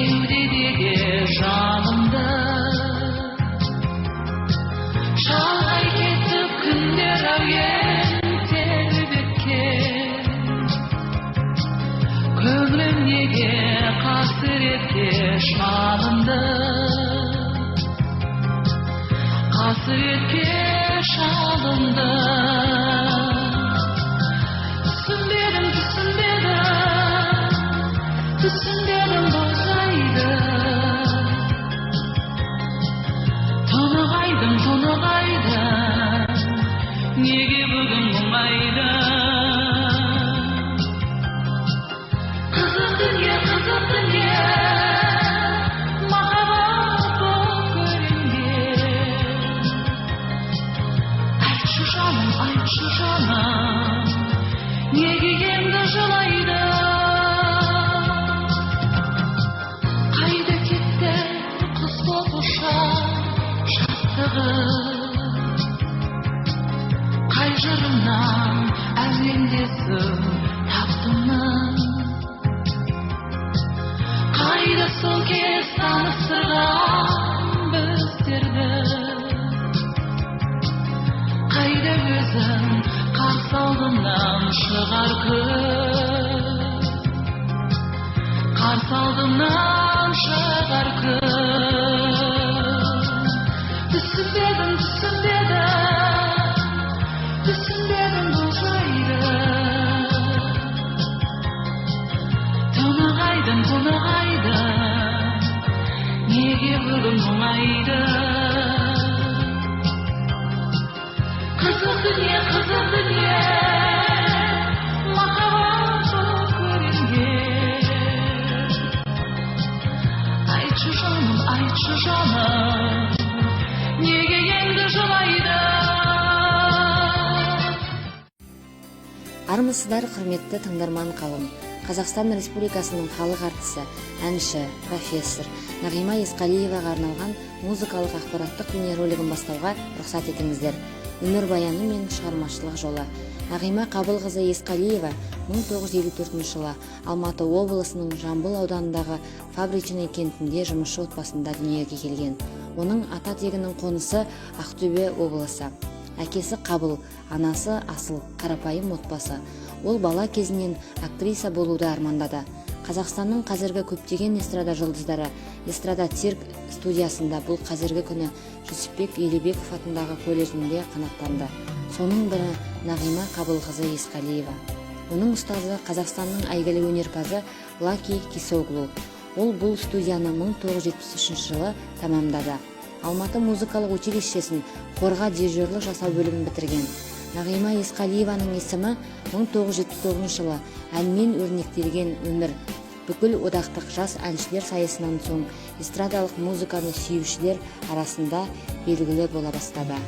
кеудедегі жанымды шалғай кетіп күндер әуен тербеткен көңілім неге қасіретке шалынды қасіретке шалынды түсінбедім бұл жайды тонығайдым неге бүгін мұңайды қызық дүние махаббат болып көрінген айтшы жаным неге енді жылайды қайда кетті құс боп ұшар шаттығы қай жырымнан әуендесіп таптымын қайда сол кез таныстырған біздерді қайда өзің қарсы алдымнан шығар күн қарсы алдымнан шығар күн түсінбедім бұл жайды тонығайдым неге бүгін мұңайды қызық дүние махаббат болып көрінген айтшы жаным неге енді жылайды армысыздар құрметті тыңдарман қауым. Қазақстан Республикасының халық артисі, әнші, профессор Нағима Есқалиеваға арналған музыкалық ақпараттық бейнеролигін бастауға рұқсат етіңіздер. Өмірбаяны мен шығармашылық жолы. Нағима Қабылқызы Есқалиева 1954 жылы Алматы облысының Жамбыл ауданындағы Фабричный кентінде жұмысшы отбасында дүниеге келген. Оның ата тегінің қонысы Ақтөбе облысы. Әкесі Қабыл, анасы Асыл, қарапайым отбасы. Ол бала кезінен актриса болуды армандады. Қазақстанның қазіргі көптеген эстрада жұлдыздары эстрада цирк студиясында бұл қазіргі күні Жүсіпбек Елебеков атындағы колледжінде қанаттанды. Соның бірі Нағима Қабылқызы Есқалиева. Оның ұстазы Қазақстанның әйгілі өнерпазы Лаки Кисоглу. Ол бұл студияны 1973 жылы тамамдады. Алматы музыкалық училищесін хорға дирижерлік жасау бөлімін бітірген. Нағима Есқалиеваның есімі 1979 жылы әнмен өрнектелген өмір бүкіл одақтық жас әншілер сайысынан соң эстрадалық музыканы сүйушілер арасында белгілі бола бастады.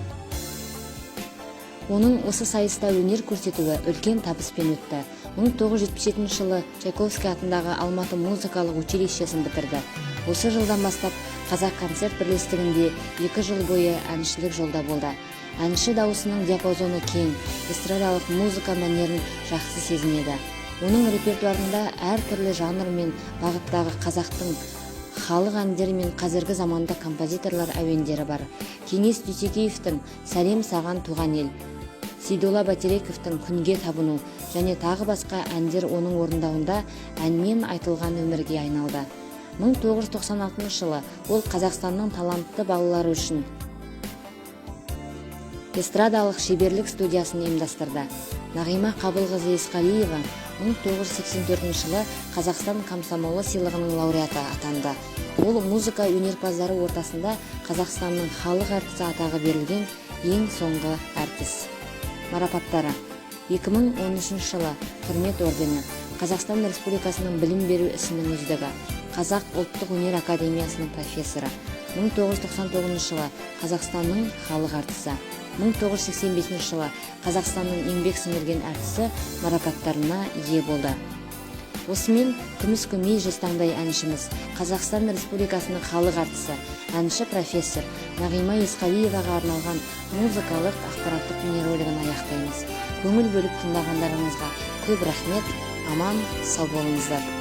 Оның осы сайыста өнер көрсетуі үлкен табыспен өтті. 1977 жылы Чайковский атындағы Алматы музыкалық училищесін бітірді. Осы жылдан бастап Қазақ концерт бірлестігінде 2 жыл бойы әншілік жолда болды. Әнші даусының диапазоны кең, эстрадалық музыка мәнерін жақсы сезінеді. Оның репертуарында әр түрлі жанр мен бағыттағы қазақтың халық әндері мен қазіргі заманда композиторлар әуендері бар. Кеңес Дүйсекеевтің «Сәлем саған туған ел», Сейдолла Бәйтерековтің «Күнге табыну» және тағы басқа әндер оның орындауында әнмен айтылған өмірге айналды. 1996 жылы ол Қазақстанның талантты балалары үшін эстрадалық шеберлік студиясын ұйымдастырды. Нағима Қабылқызы Есқалиева 1984 жылы Қазақстан комсомолы сыйлығының лауреаты атанды. Ол музыка өнерпаздары ортасында Қазақстанның халық артисі атағы берілген ең соңғы артист. Марапаттары: 2013 жылы құрмет ордені, Қазақстан Республикасының білім беру ісінің үздігі, Қазақ ұлттық өнер академиясының профессоры, 1999 жылы Қазақстанның халық артисі, 1985 жылы Қазақстанның еңбек сіңірген артисі марапаттарына ие болды. Осымен күміс көмей жастаңдай әншіміз, Қазақстан Республикасының халық артисі, әнші профессор Нағима Есқалиеваға арналған музыкалық ақпараттық бейнеролигін аяқтаймыз. Көңіл бөліп тыңдағандарыңызға көп рахмет, аман сау болыңыздар.